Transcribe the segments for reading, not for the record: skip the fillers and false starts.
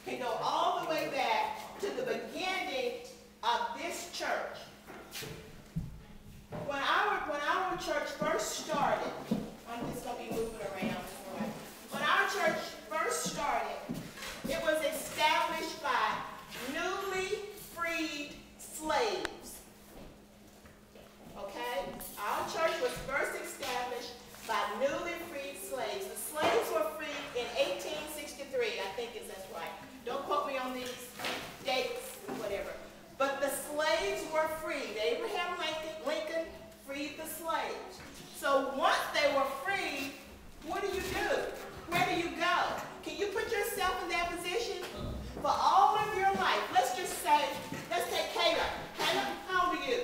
can go all the way back to the beginning of this church. When our church first started, I'm just going to be moving around. When our church first started, it was established by newly freed slaves. Okay? Our church was first established by newly freed slaves. The slaves were freed in 1863, I think that's right. Don't quote me on these dates, whatever. But the slaves were freed. Abraham Lincoln freed the slaves. So once they were freed, what do? Where do you go? Can you put yourself in that position? For all of your life, let's just say, let's take Caleb. Caleb, how old are you?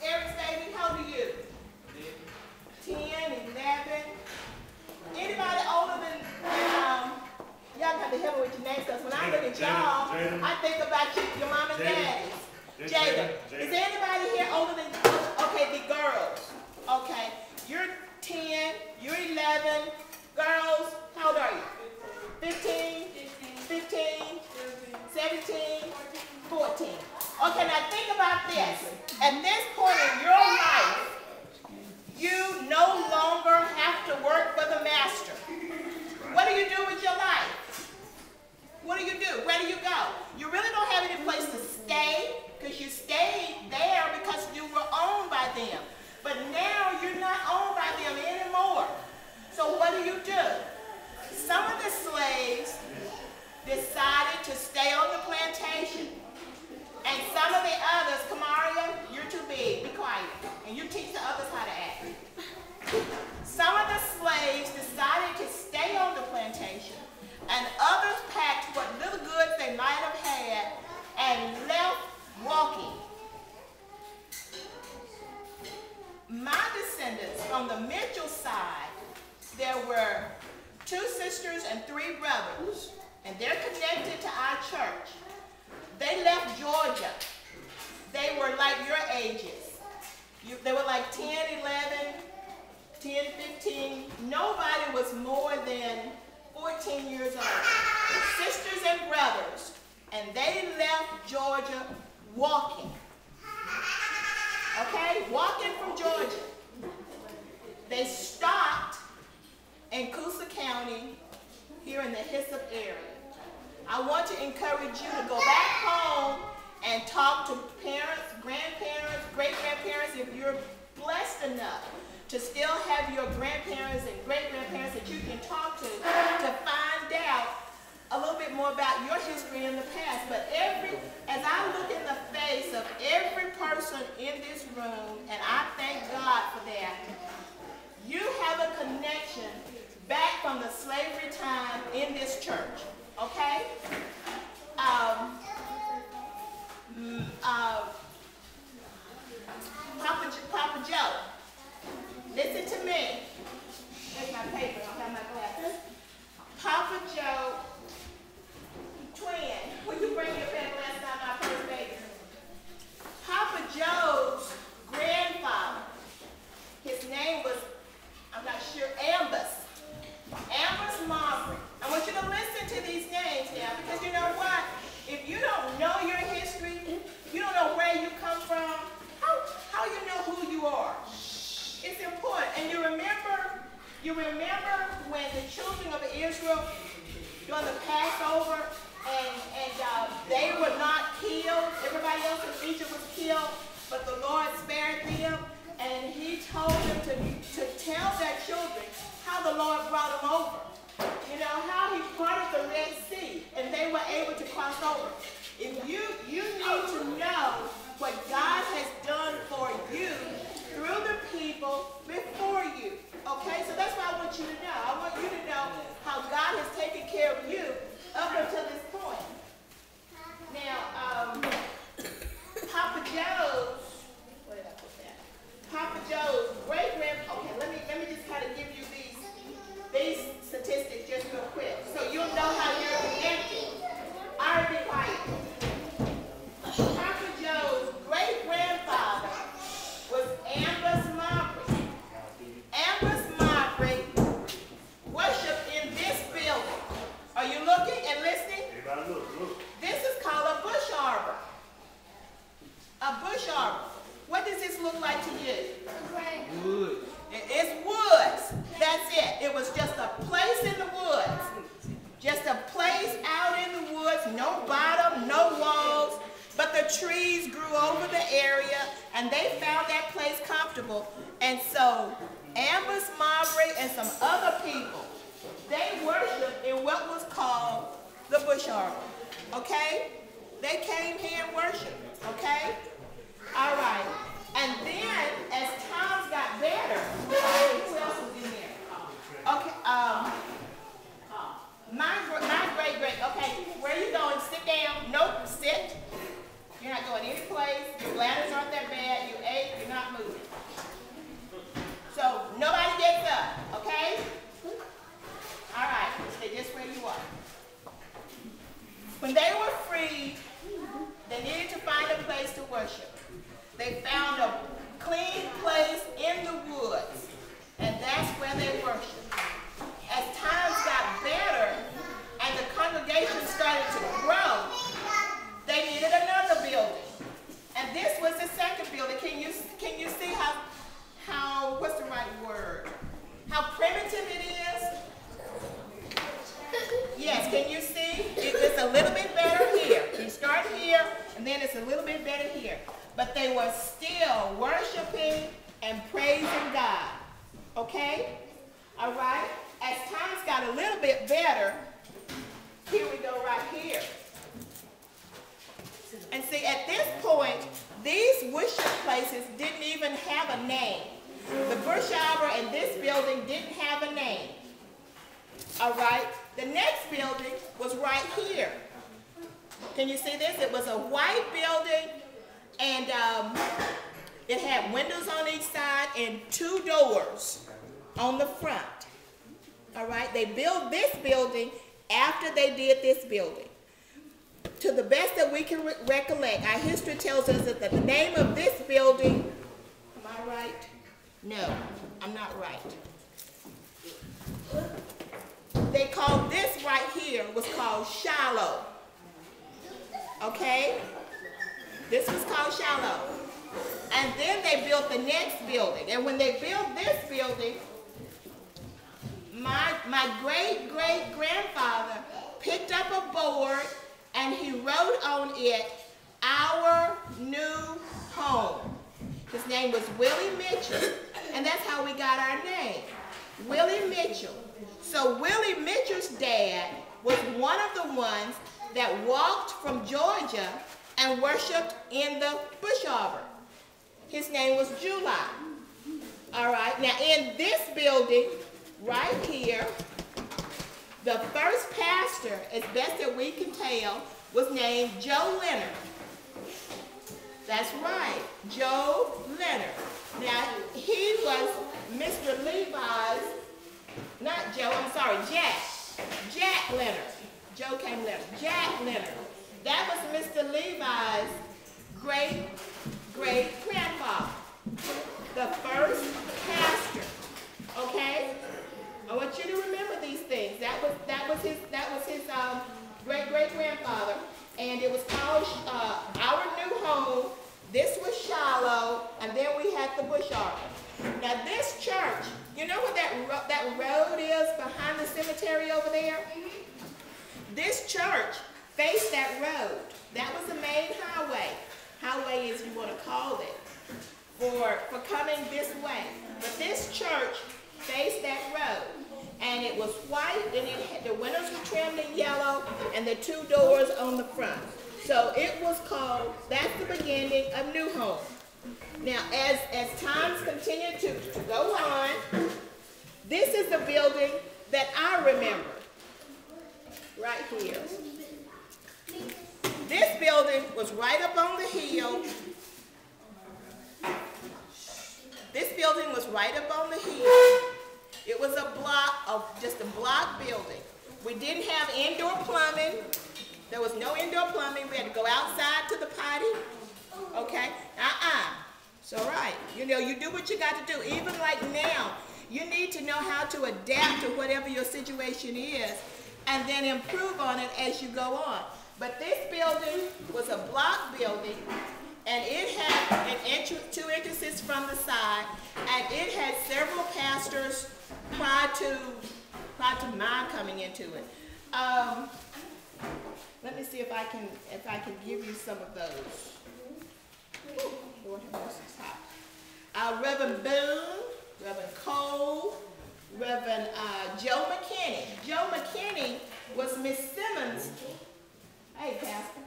10. Eric's baby, how old are you? 10, 11. Anybody older than y'all have to help me with your names, because when I look at y'all, I think about your mom and daddies. Jada. Is there anybody here older than, okay, the girls. Okay, you're 10, you're 11. Girls, how old are you? 15, 17, 14. Okay, now think about this. At this point in your life, you no longer have to work for the master. What do you do with your life? What do you do? Where do you go? You really don't have any place to stay, because you stayed there because you were owned by them. But now you're not owned by them anymore. So what do? Some of the slaves decided to stay on the plantation. And some of the others, Kamaria, you're too big, be quiet. And you teach the others how to act. Some of the slaves decided to stay on the plantation, and others packed what little goods they might have had and left walking. My descendants from the Mitchell side, there were 2 sisters and 3 brothers, and they're connected to our church. They left Georgia. They were like your ages. They were like 10, 11, 10, 15. Nobody was more than 14 years old. Sisters and brothers. And they left Georgia walking. Okay? Walking from Georgia. They stopped in Coosa County, here in the Hyssop area. I want to encourage you to go back home and talk to parents, grandparents, great-grandparents, if you're blessed enough to still have your grandparents and great-grandparents that you can talk to find out a little bit more about your history in the past. But as I look in the face of every person in this room, and I thank God for that, you have a connection back from the slavery time in this church, okay? Papa Joe, listen to me. There's my paper, I don't have my glasses. Papa Joe, twin, will you bring your pen last time my first baby? Papa Joe's grandfather, his name was, I'm not sure, Ambus Marbury. I want you to listen to these names now, because you know what? If you don't know your history, you don't know where you come from, how you know who you are? It's important. And you remember when the children of Israel during the Passover, and they were not killed. Everybody else in Egypt was killed, but the Lord spared them, and He told them to tell their children how the Lord brought them over. You know, how He parted the Red Sea, and they were able to cross over. If you need to know what God has done for you through the people before you. Okay, so that's what I want you to know. I want you to know how God has taken care of you up until this point. Now, Papa Joe's, where did I put that? Papa Joe's okay, let me just kind of give you these statistics just real quick, so you'll know how you're connected. All right, be quiet. Papa Joe's great-grandfather was Ambus Marbury. Ambus Marbury worshiped in this building. Are you looking? trees grew over the area, and they found that place comfortable. And so Amber's, Marbury, and some other people, they worshiped in what was called the Bush Arbor. Okay? They came here and worshiped. Okay? All right. And then, as times got better, who else was in there? Okay. My great. Okay. Where are you going? Sit down. Nope. Sit. You're not going any place. Your bladders aren't that bad. You ate. You're not moving. So nobody gets up. Okay? All right. Stay just where you are. When they were freed, they needed to find a place to worship. They found a clean place in the woods, and that's where they worshiped. As times got better and the congregation started to grow, they needed another building. And this was the second building. Can you see how what's the right word? How primitive it is? Yes, can you see? It's a little bit better here. You start here, and then it's a little bit better here. But they were still worshiping and praising God. Okay? All right? As times got a little bit better, here we go right here. And see, at this point, these worship places didn't even have a name. The Bush Arbor and this building didn't have a name. All right? The next building was right here. Can you see this? It was a white building, and it had windows on each side and 2 doors on the front. All right? They built this building after they did this building. To the best that we can recollect, our history tells us that the name of this building, am I right? No, I'm not right. They called this right here was called Shiloh. Okay? This was called Shiloh. And then they built the next building. And when they built this building, my great-great-grandfather picked up a board and he wrote on it, "Our New Home." His name was Willie Mitchell. And that's how we got our name, Willie Mitchell. So Willie Mitchell's dad was one of the ones that walked from Georgia and worshiped in the Bush Arbor. His name was July. All right, now in this building right here, the first pastor, as best that we can tell, was named Joe Leonard. That's right, Joe Leonard. Now, he was Mr. Levi's, not Joe, I'm sorry, Jack Leonard. Joe came later. Jack Leonard. That was Mr. Levi's great-great-grandfather, the first pastor. Okay? I want you to remember these things. That was his great-great-grandfather, and it was called Our New Home. This was Shiloh, and then we had the Bush Arbor. Now this church, you know what that road is behind the cemetery over there? This church faced that road. That was the main highway. Highway is, you want to call it, for coming this way. But this church faced that road, and it was white, and the windows were trimmed in yellow, and the 2 doors on the front. So it was called, that's the beginning of New Home. Now, as times continue to go on, this is the building that I remember, right here. This building was right up on the hill. This building was right up on the hill. It was just a block building. We didn't have indoor plumbing. There was no indoor plumbing. We had to go outside to the potty. Okay? It's all right. You know, you do what you got to do. Even like now, you need to know how to adapt to whatever your situation is and then improve on it as you go on. But this building was a block building, and it had 2 entrances from the side, and it had several pastors prior to mine coming into it. Let me see if I can give you some of those. Ooh, Lord have mercy, it's hot. Reverend Boone, Reverend Cole, Reverend Joe McKinney. Joe McKinney was Miss Simmons. Hey, Pastor.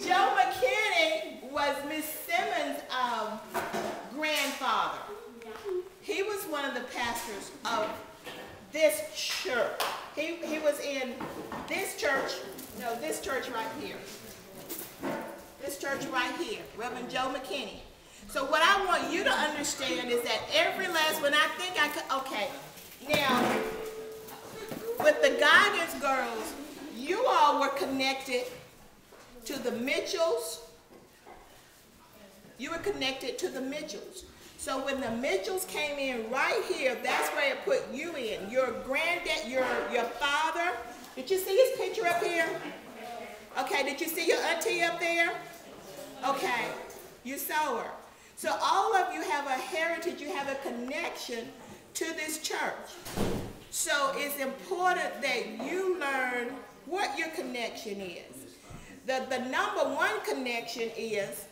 Joe McKinney was Miss Simmons' grandfather. He was one of the pastors of this church. He was in this church, no, this church right here. This church right here, Reverend Joe McKinney. So what I want you to understand is that every last, when I think I could, okay, now, with the guidance girls, you all were connected to the Mitchells. You were connected to the Mitchells. So when the Mitchells came in right here, that's where it put you in. Your granddad, your father. Did you see his picture up here? Okay, did you see your auntie up there? Okay, you saw her. So all of you have a heritage, you have a connection to this church. So it's important that you learn what your connection is. The number one connection is,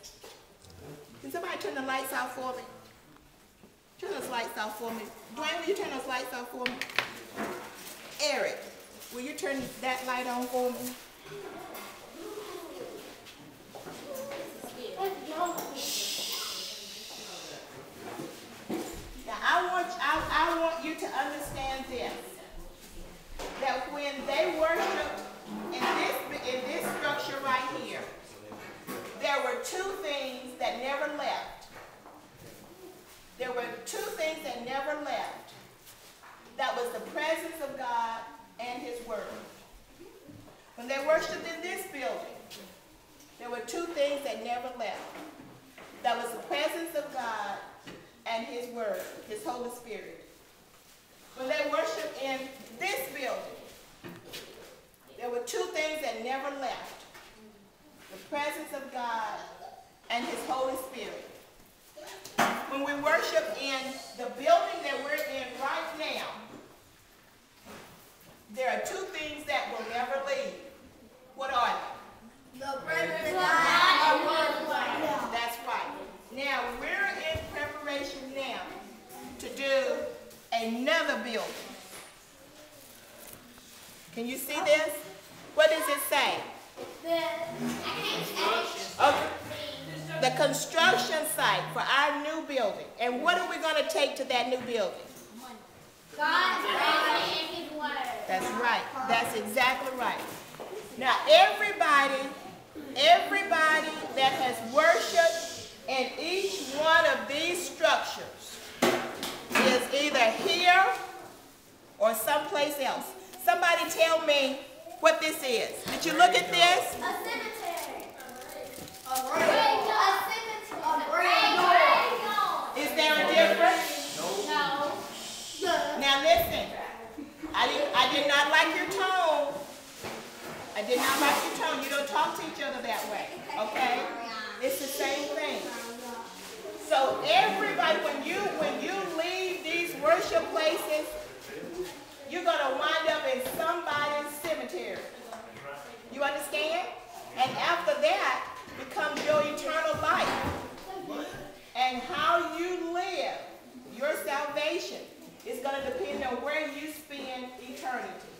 can somebody turn the lights off for me? Turn those lights off for me. Dwayne, will you turn those lights off for me? Eric, will you turn that light on for me? Now I want you to understand this. That when they worshiped in this structure right here, there were two things that never left. There were two things that never left. That was the presence of God and His Word. When they worshiped in this building, there were two things that never left. That was the presence of God and His Word, His Holy Spirit. When they worshiped in this building, there were two things that never left. The presence of God and His Holy Spirit. When we worship in the building that we're in right now, there are two things that will never leave. What are they? The presence of God. That's right. Now, we're in preparation now to do another building. Can you see this? What does it say? Okay. The construction site for our new building. And what are we going to take to that new building? God's word and His word. That's right. That's exactly right. Now, everybody that has worshiped in each one of these structures is either here or someplace else. Somebody tell me what this is. Did you look at this? A cemetery. A graveyard. Is there a difference? No. Now listen, I did not like your tone. I did not like your tone. You don't talk to each other that way, okay? It's the same thing. So everybody, when you leave these worship places, you're going to wind up in somebody's cemetery. You understand? And after that becomes your eternal life. And how you live, your salvation, is going to depend on where you spend eternity.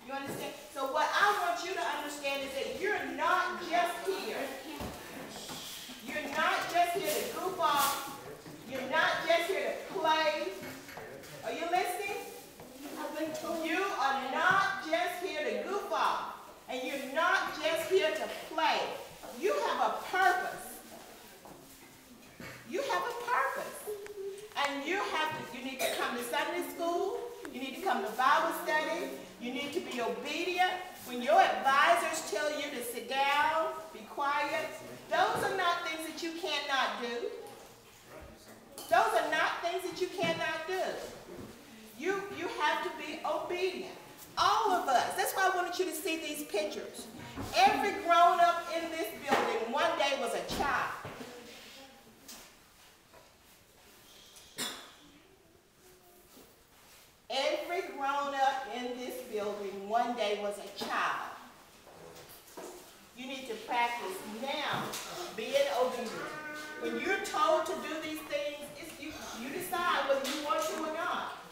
You understand? So what I want you to understand is that you're not just here. You're not just here to goof off. You're not just here to play. Are you listening? You are not just here to goof off. And you're not just here to play. You have a purpose. You have a purpose. And you need to come to Sunday school. You need to come to Bible study. You need to be obedient. When your advisors tell you to sit down, be quiet, those are not things that you cannot do. Those are not things that you cannot do. You have to be obedient. All of us. That's why I wanted you to see these pictures. Every grown-up in this building one day was a child. Every grown-up in this building children one day was a child. You need to practice now being obedient. When you're told to do these things, you decide whether you want to or not.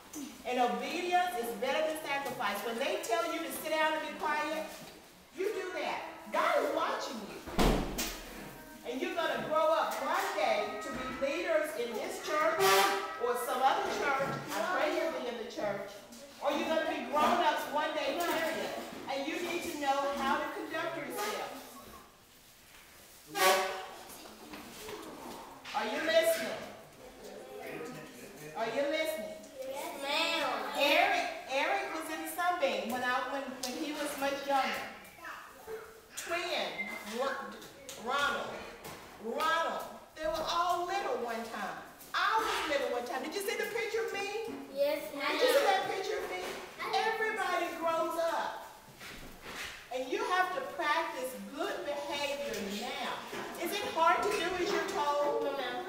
And obedience is better than sacrifice. When they tell you to sit down and be quiet, you do that. God is watching you. And you're going to grow up one day to be leaders in this church or some other church. I pray you'll be in the church. Or you're going to be grown-ups one day, period. And you need to know how to conduct yourself. Are you listening? Are you listening? Yes, ma'am. Eric was in Sunbeam when he was much younger. Twin, Ronald. They were all little one time. I was little one time. Did you see the picture of me? Yes, ma'am. Did you see that picture of me? Everybody grows up. And you have to practice good behavior now. Is it hard to do as you're told? No, ma'am.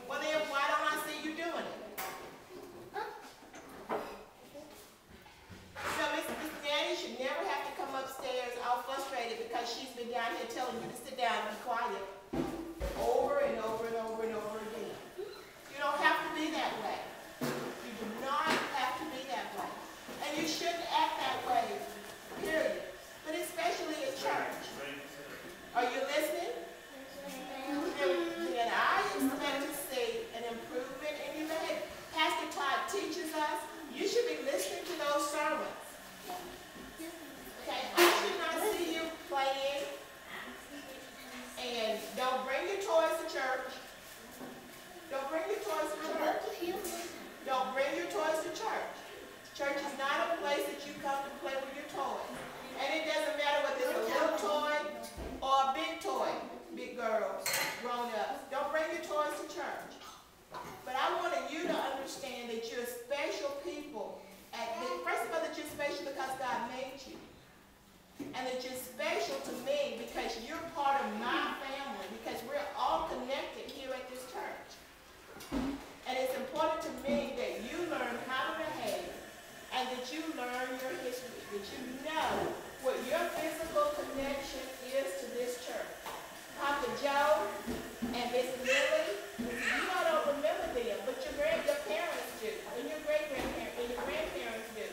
Well, then why don't I see you doing it? So Miss Nanny should never have to come upstairs all frustrated because she's been down here telling you to sit down and be quiet over and over and over and over again. You don't have to be that way. You do not have to be that way. And you shouldn't act that way, period. But especially at church. Are you listening? Then I expect to see an improvement in your behavior. Pastor Todd teaches us you should be listening to those sermons. Okay, I should not see you playing. And don't bring your toys to church. Don't bring your toys to church. Don't bring your toys to church. Church is not a place that you come to play with your toys. And it doesn't matter whether it's a little toy or a big toy, big girls, grown-ups. Don't bring your toys to church. But I wanted you to understand that you're special people. First of all, that you're special because God made you. And that you're special to me because you're part of my family, because we're all connected here at this church. And it's important to me that you learn how to behave and that you learn your history, that you know what your physical connection is to this church. Papa Joe and Miss Lily, you all don't remember them, but your parents do, and your great-grandparents, and your grandparents do.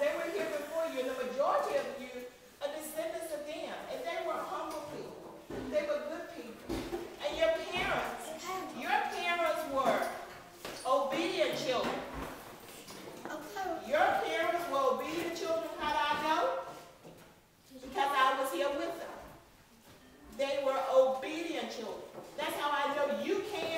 They were here before you, and the majority of you are descendants of them, and they were humble people. They were good people. And your parents were obedient children. Your parents were obedient children. How do I know? Because I was here with them. They were obedient children. That's how I know you can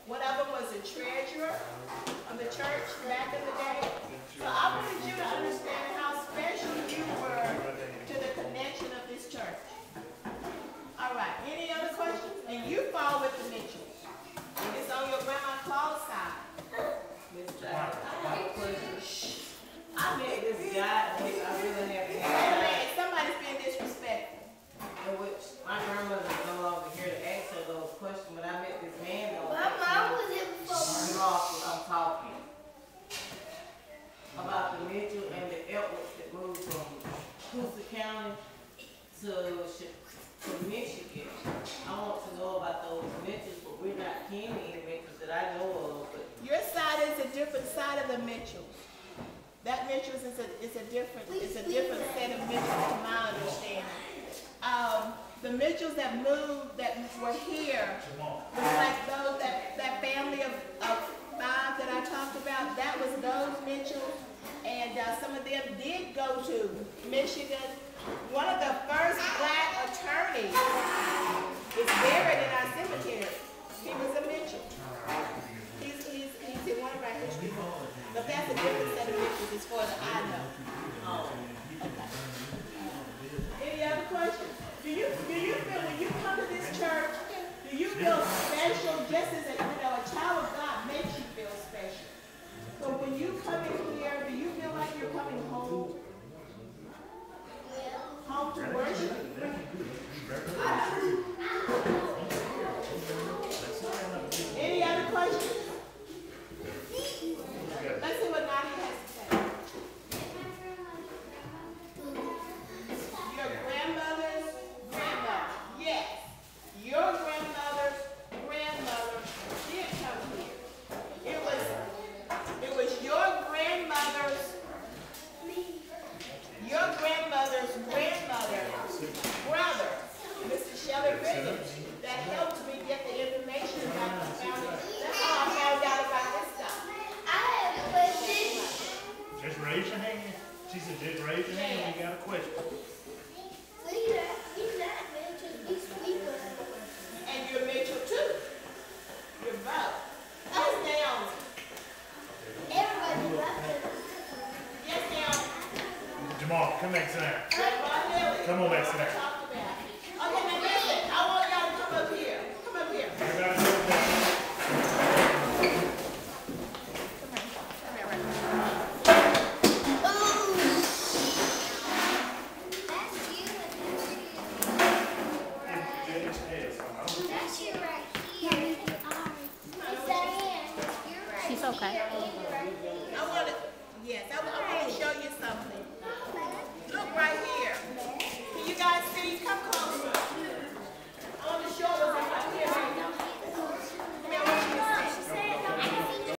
One of them was the treasurer of the church back in the day. So I wanted you to understand how special you were to the connection of this church. All right, any other questions? And you fall with the Mitchells. It's on your grandma Claude's side. I met this guy, and I really have Wait a minute, somebody's being disrespectful. in which my grandmother is no longer here to answer those questions, but I met this man though. My mom was here before. I'm talking about the Mitchell and the Edwards that moved from Coosa County to Michigan. I want to know about those Mitchells, but we're not kin to any Mitchells that I know of. But Your side is a different side of the Mitchells. That Mitchells is a different set of Mitchells to my understanding. The Mitchells that moved, that were here, was like those, that family of five that I talked about, that was those Mitchells, and some of them did go to Michigan. One of the first black attorneys is buried in our cemetery. He was a Mitchell. He's in one of our history books. But that's a different set of Mitchells as far as I know. Okay. Any other questions? Do you feel when you come to this church, do you feel special just as a child of God makes you feel special? So when you come in here, do you feel like you're coming home? Home to worship? Any other questions? Let's see what Nadia has to say. Your grandmother's grandmother. Yes. Your grandmother's grandmother did come here. It was your grandmother's brother, Mr. Shelley Brigham, that helped me get the information about the family. That's how I found out about this stuff. I have a question. Just raise your hand. She said, just raise your hand when you got a question. He's not Mitchell, he's Weaver. And you're Mitchell too. You're both. Yes, Naomi. Everybody loves him. Yes, Naomi. Jamal, come back, sit down. Come on back, sit down. Okay, now listen. I want y'all to come up here. Come up here. Everybody sit down. That's you right here. It's that hand. You're right. She's okay. Here, right there.